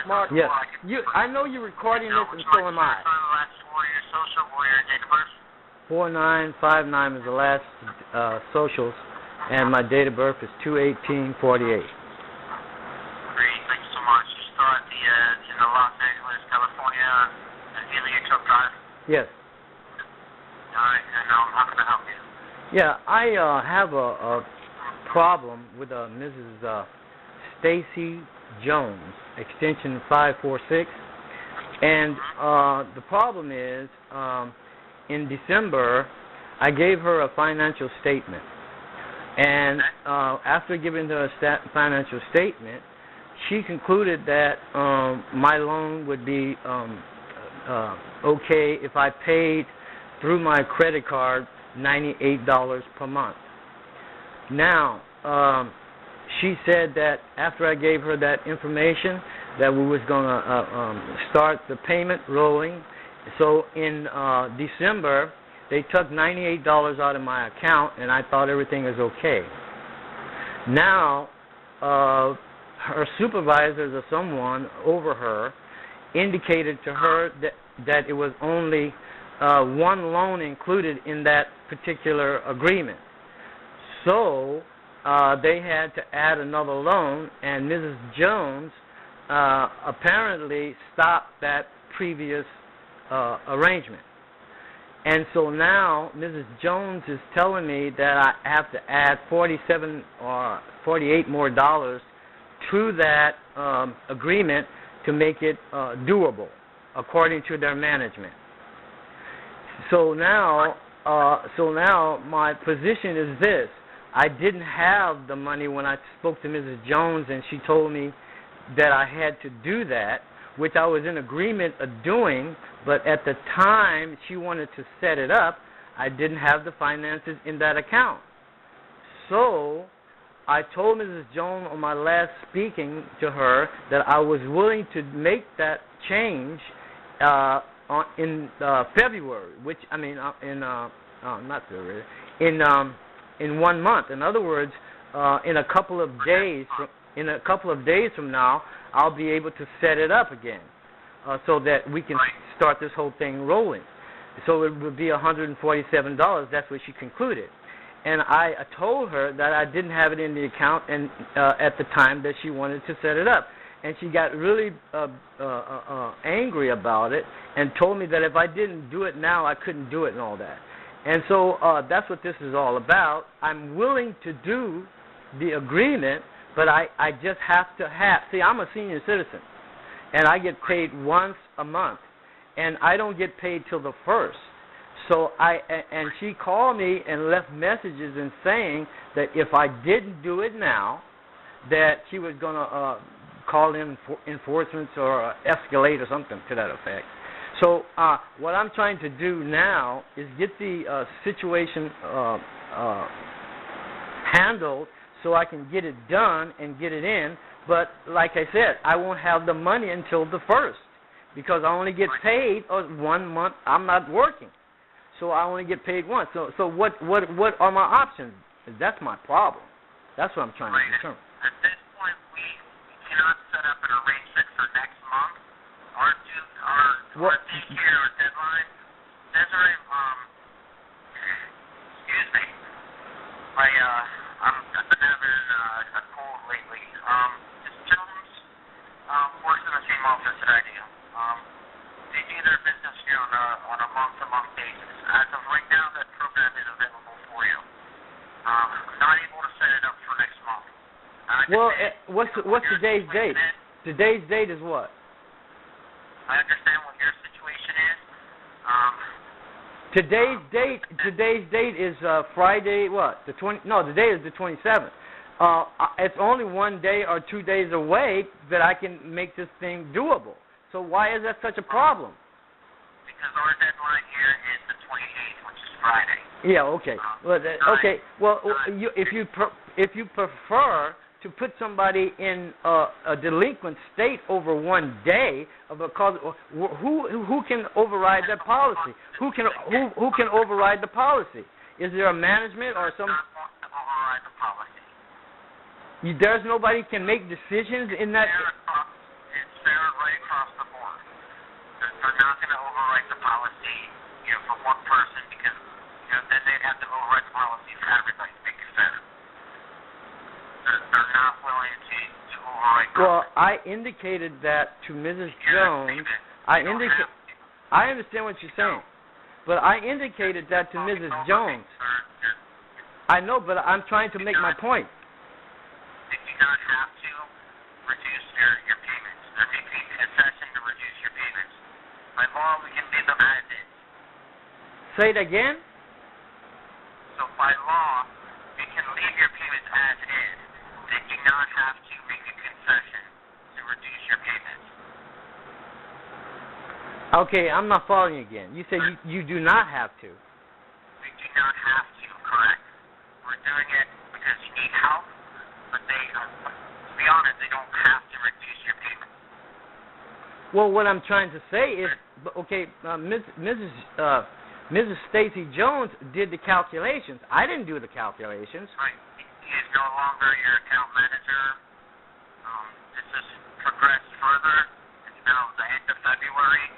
Mark, yes. I know you're recording this, and so am I. Last 4 years social or your date of birth? 4959 is the last socials, and my date of birth is 2/18/48. Great, thank you so much. You still at the in the Los Angeles, California, Heliotrope Drive? Yes. All right, and how can I help you? Yeah, I have a problem with Mrs. Stacy Jones, extension 546, and the problem is in December I gave her a financial statement, and after giving her a financial statement, she concluded that my loan would be okay if I paid through my credit card $98 per month. Now, she said that after I gave her that information that we was going to start the payment rolling. So in December, they took $98 out of my account, and I thought everything was okay. Now, her supervisors or someone over her indicated to her that it was only one loan included in that particular agreement. So they had to add another loan, and Mrs. Jones apparently stopped that previous arrangement. And so now Mrs. Jones is telling me that I have to add $47 or $48 more to that agreement to make it doable, according to their management. So now my position is this. I didn't have the money when I spoke to Mrs. Jones, and she told me that I had to do that, which I was in agreement of doing, but at the time she wanted to set it up, I didn't have the finances in that account. So I told Mrs. Jones on my last speaking to her that I was willing to make that change in February, which I mean not February, in 1 month. In other words, in a couple of days from now, I'll be able to set it up again, so that we can start this whole thing rolling. So it would be $147. That's what she concluded. And I told her that I didn't have it in the account and at the time that she wanted to set it up. And she got really angry about it and told me that if I didn't do it now, I couldn't do it and all that. And so that's what this is all about. I'm willing to do the agreement, but I just have to see, I'm a senior citizen, and I get paid once a month, and I don't get paid till the 1st. So and she called me and left messages and saying that if I didn't do it now, that she was going to call in enforcements or escalate or something to that effect. So what I'm trying to do now is get the situation handled so I can get it done and get it in. But like I said, I won't have the money until the 1st because I only get paid 1 month. I'm not working, so I only get paid once. So what are my options? That's my problem. That's what I'm trying to determine. At this point, we cannot set up an arrangement for next month. Our date here, our deadline. Desiree, excuse me. I've been having a cold lately. Ms. Jones works in the same office that I do. They do their business here on a month-to-month basis. As of right now, that program is available for you. I'm not able to set it up for next month. What's today's date? Today's date is what? I understand what your situation is. Today's date is Friday. What? The 20? No, the day is the 27th. It's only 1 day or 2 days away that I can make this thing doable. So why is that such a problem? Because our deadline here is the 28th, which is Friday. Yeah. Okay. Okay. Well, if you prefer to put somebody in a delinquent state over 1 day, because who can override that policy? Who can override the policy? Is there a management or some? Override the policy. There's nobody can make decisions in that. It's fair one person because, then they'd have to override the policy for everybody to make it fair. They're not willing to override coverage. Well, I indicated that to Mrs. Jones. I understand what you're saying, but I indicated that to Mrs. Jones. I know, but I'm trying to make my point. They do not have to reduce your payments. They're making a concession to reduce your payments. By law, we can leave them as is. Say it again? So by law, we can leave your payments as is. They do not have to make a concession to reduce your payments. Okay, I'm not following you again. You said you do not have to. We do not have to, correct? We're doing it because you need help, but to be honest, they don't have to reduce your payments. Well, what I'm trying to say is, okay, Mrs. Stacy Jones did the calculations. I didn't do the calculations. Right. He is no longer your account manager. This has progressed further. It's now the end of February.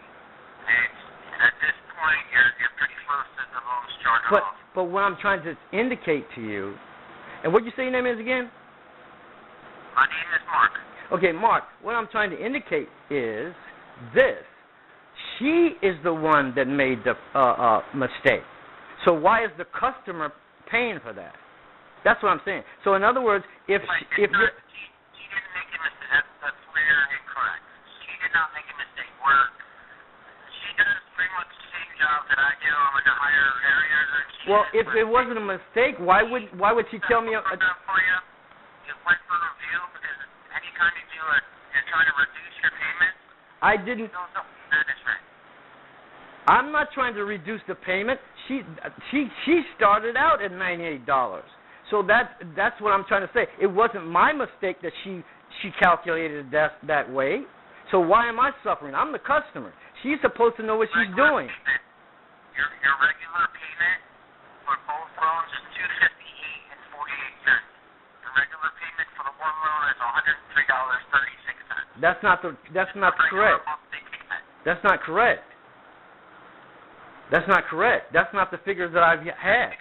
And at this point, you're pretty close to the loan charge off. But what I'm trying to indicate to you, and what you say your name is again? My name is Mark. Okay, Mark, what I'm trying to indicate is this. She is the one that made the mistake. So why is the customer paying for that? That's what I'm saying. So in other words, if she didn't make a mistake. That's where you're incorrect. She did not make a mistake. She does pretty much the same job that I do. I'm in a higher area than she well, is. if it wasn't a mistake, why would she tell me? For you. It went for review because anytime you're trying to reduce your payments. I didn't. That is right. I'm not trying to reduce the payment. She started out at $98. So that's what I'm trying to say. It wasn't my mistake that she calculated that way. So why am I suffering? I'm the customer. She's supposed to know what she's doing. Your regular payment for both loans is $258.48. Your regular payment for the one loan is $103.36. That's not correct. That's not correct. That's not correct. That's not the figures that I've had.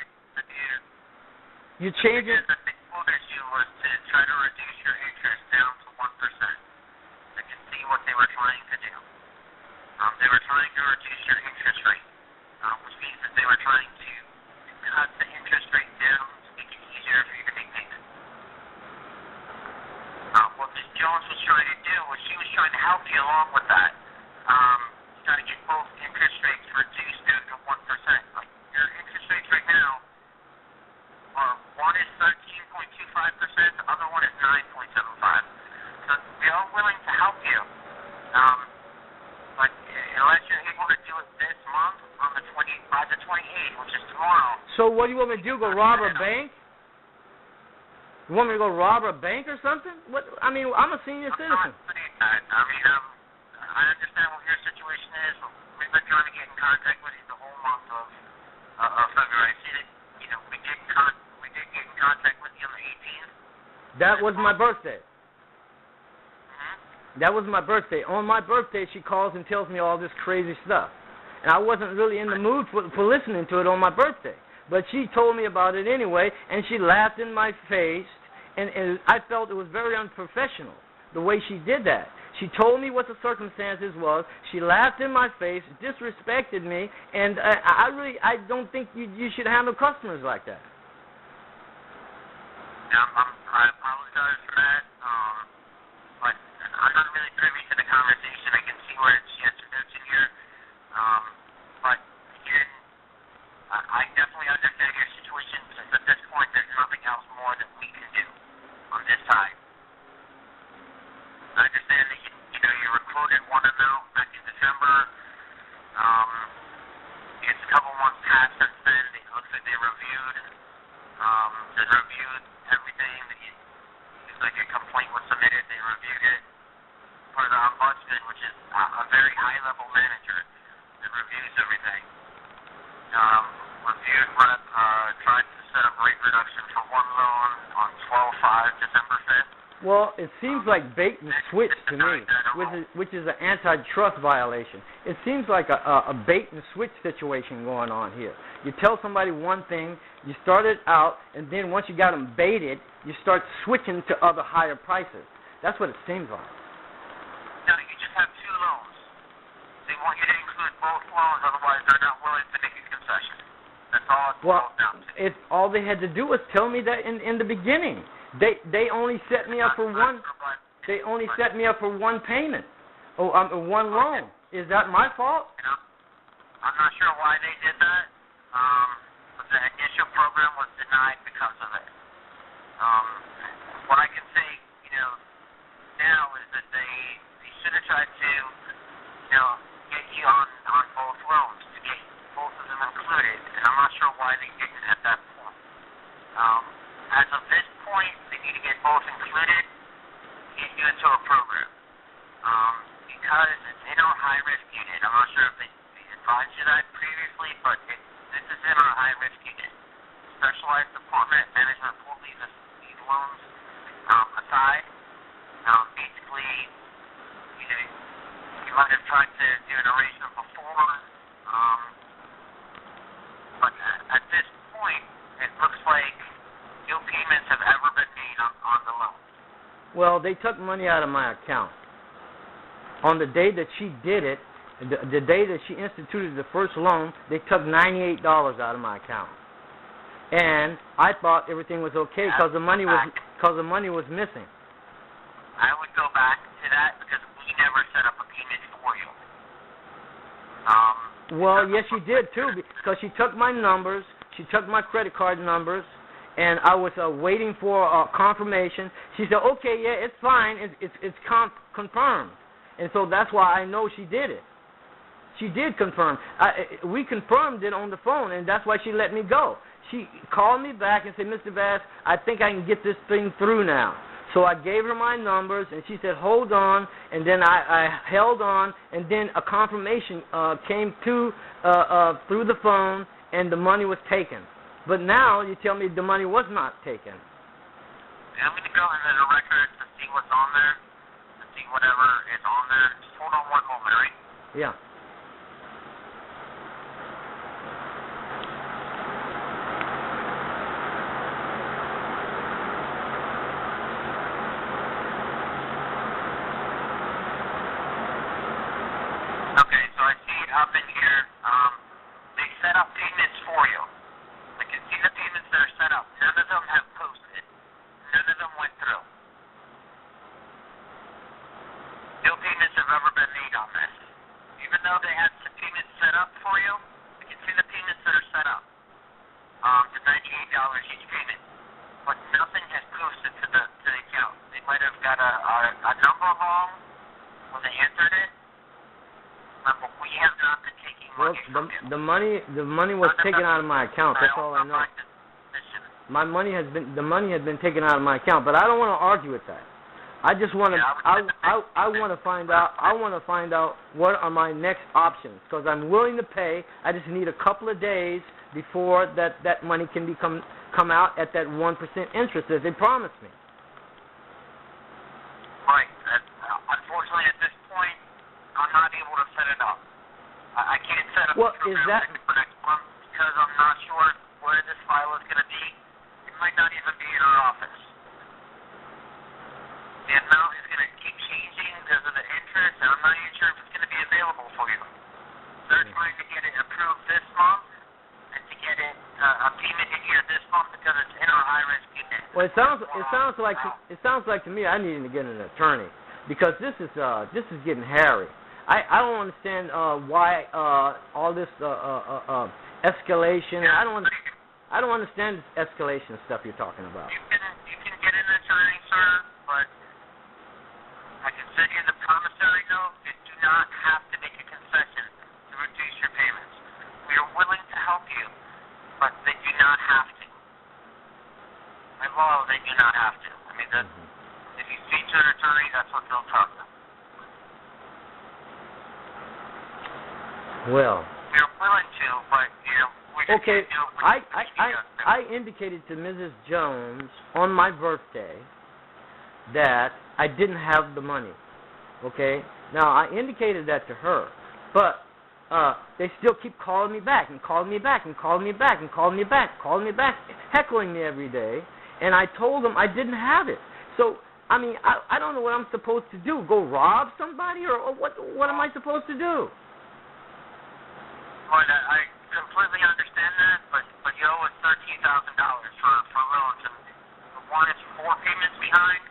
You change it. The thing quoted you was to try to reduce your interest down to 1%. I can see what they were trying to do. They were trying to reduce your interest rate, which means that they were trying to cut the interest rate down to make it easier for you to make payments. What Ms. Jones was trying to do was she was trying to help you along with that. Try to get both interest rates reduced down to 1%. Like your interest rates right now are one is 13.25%, the other one is 9.75. So we are willing to help you, but unless you're able to do it this month by the 28th, which is tomorrow. So what do you want me to do? Go rob a bank? You want me to go rob a bank or something? What? I mean, I'm a senior citizen. I understand what your situation is. We've been trying to get in contact with you the whole month of February. I see that we did get in contact with you on the 18th. That was my birthday. Mm-hmm. That was my birthday. On my birthday, she calls and tells me all this crazy stuff, and I wasn't really in the mood for listening to it on my birthday. But she told me about it anyway, and she laughed in my face, and I felt it was very unprofessional the way she did that. She told me what the circumstances was. She laughed in my face, disrespected me, and I don't think you should handle customers like that. Yeah, I apologize for that, but I'm not really privy to the conversation. I can see where she has notes in here, but again, I definitely understand your situation because at this point there's nothing else more that we can do on this side. I understand that you were quoted one amount back in December. It's a couple months past since then. It looks like they reviewed everything. It's like a complaint was submitted. They reviewed it for the ombudsman, which is a very high-level manager that reviews everything. Reviewed tried to set up rate reduction for one loan on 12/5, December 5th. Well, it seems like bait and switch to me, which is an antitrust violation. It seems like a bait and switch situation going on here. You tell somebody one thing, you start it out, and then once you got them baited, you start switching to other higher prices. That's what it seems like. No, you just have two loans. They want you to include both loans, otherwise they're not willing to make a concession. That's all it's boiled down to. All they had to do was tell me that in the beginning. They only set me up for one. They only set me up for one payment, one loan. Is that my fault? You know, I'm not sure why they did that. But the initial program was denied because of it. What I can say, now is that they should have tried to, get you on both loans to get both of them included, and I'm not sure why they didn't at that point. As of this point, they need to get both included, get you into a program. Because it's in our high-risk unit. I'm not sure if they advised you that previously, but this is in our high-risk unit. Specialized department management pulled these loans aside. Basically, you might have tried to do an arrangement before, but at this point, it looks like no payments have ever been made on the loan. Well, they took money out of my account. On the day that she did it, the day that she instituted the first loan, they took $98 out of my account. And I thought everything was okay because the money was missing. I would go back to that because we never set up a payment for you. Well, yes, she did too, because she took my numbers, she took my credit card numbers, and I was waiting for confirmation. She said, "Okay, yeah, it's fine, it's confirmed," and so that's why I know she did it. She did confirm. We confirmed it on the phone, and that's why she let me go. She called me back and said, "Mr. Bass, I think I can get this thing through now." So I gave her my numbers, and she said, "Hold on," and then I held on, and then a confirmation came through the phone, and the money was taken. But now you tell me the money was not taken. I'm going to go into the records to see what's on there, to see whatever is on there. Just hold on one moment, right? Yeah. Okay, so I see it up in here. They set up payments for you. I can see the payments that are set up. None of them have posted. None of them went through. No payments have ever been made on this. Even though they had some payments set up for you, I can see the payments that are set up. The $98 each payment. But nothing has posted to the account. They might have got a number wrong when they entered it. But we have not been taking money from you. The money was taken out of my account. That's all I know. The money has been taken out of my account, but I don't want to argue with that. I just want to. I want to find out. I want to find out what are my next options, because I'm willing to pay. I just need a couple of days before that money can come out at that 1% interest that they promised me. Right. Unfortunately, at this point, I'm not able to set it up. I can't set up Well, the is that for next month because I'm not sure where this file is going to be. It might not even be in our office. The amount is going to keep changing because of the interest, and I'm not even sure if it's going to be available for you. They're trying to get it approved this month and to get it a payment in here this month because it's in our high-risk unit. Well, it sounds like to me I need to get an attorney, because this is getting hairy. I don't understand why all this escalation. I don't understand this escalation stuff you're talking about. You can get an attorney, sir, but I can send you the promissory note. You do not have to make a concession to reduce your payments. We are willing to help you, but they do not have to. By law, they do not have to. I mean, if you speak to an attorney, that's what they'll tell you. Well. We're willing to, but we just Okay. can't do it. I indicated to Mrs. Jones on my birthday that I didn't have the money. Okay? Now, I indicated that to her, but they still keep calling me back and calling me back and calling me back and calling me back, heckling me every day, and I told them I didn't have it. So, I mean, I don't know what I'm supposed to do. Go rob somebody, or what am I supposed to do? Well, I completely understand that, but you owe us $13,000 for loans, and one is 4 payments behind,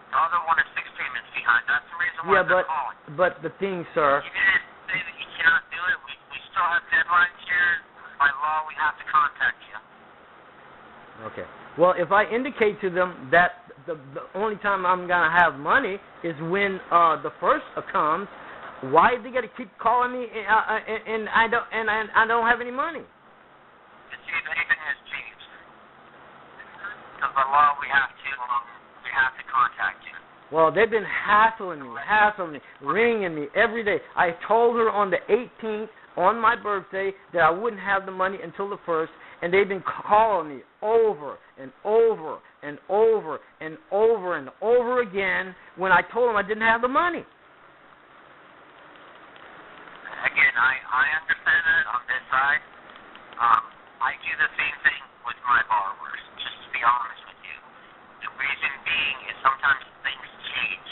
the other one is 6 payments behind. That's the reason why they're calling. But the thing, sir. You didn't say that you cannot do it. We still have deadlines here. By law, we have to contact you. Okay. Well, if I indicate to them that the only time I'm gonna have money is when the first comes, why they gotta keep calling me and I don't have any money? To see if anything has changed. Because by law, we have to contact you. Well, they've been hassling me, ringing me every day. I told her on the 18th, on my birthday, that I wouldn't have the money until the 1st, and they've been calling me over and over and over and over and over again when I told them I didn't have the money. Again, I understand that on this side. I do the same thing with my borrowers, just to be honest with you. The reason being is sometimes things change.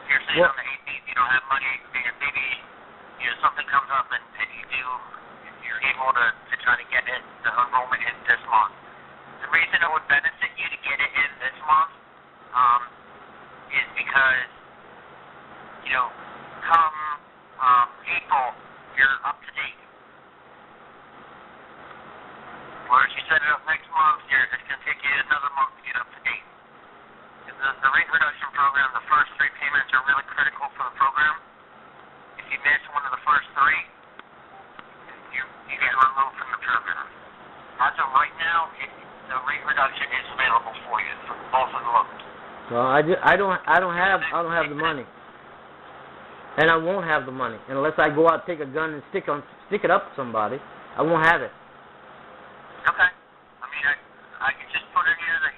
You're saying on the 18th you don't have money, maybe something comes up and you're able to try to get the enrollment in this month. The reason it would benefit you to get it in this month is because, come April, you're up to date. Whereas you set it up next month, it's going to take you another month to get up to date. The rate reduction program, the first 3 payments are really critical for the program. If you miss one of the first 3, you get removed from the program. As of right now, the rate reduction is available for you for both of the loans. Well, I don't have the money, and I won't have the money unless I go out, take a gun, and stick it up somebody. I won't have it. Okay. I mean, I could just put in here that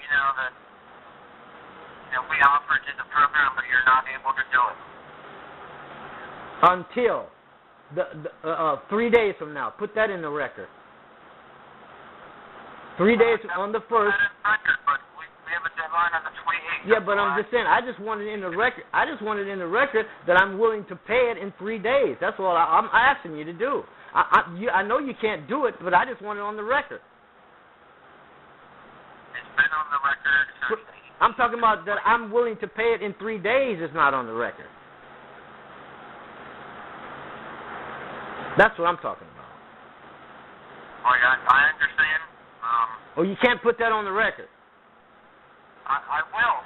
we offered you the program, but you're not able to do it. Until the 3 days from now. Put that in the record. 3 days on the 1st. But we have a deadline on the 28th. Yeah, but I'm just saying, I just wanted in the record that I'm willing to pay it in 3 days. That's all I'm asking you to do. I know you can't do it, but I just want it on the record. It's been on the record. I'm talking about that I'm willing to pay it in 3 days is not on the record. That's what I'm talking about. Oh, yeah, I understand. Oh, you can't put that on the record. I will.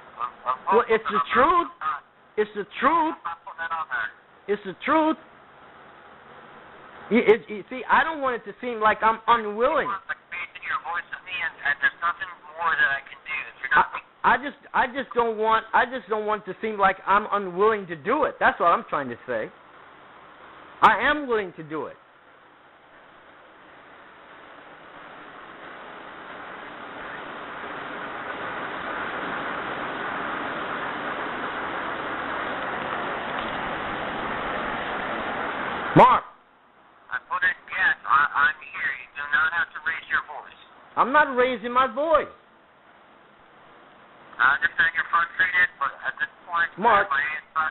Well, it's the truth. It's the truth. I'm not putting that on there. It's the truth. You see, I don't want it to seem like I'm unwilling. You want the faith in your voice with me, and there's nothing more that I can do. If you're not I just don't want it to seem like I'm unwilling to do it. That's what I'm trying to say. I am willing to do it. Mark. I put it, yes, I'm here. You do not have to raise your voice. I'm not raising my voice. I understand you're frustrated, but at this point, Mark. my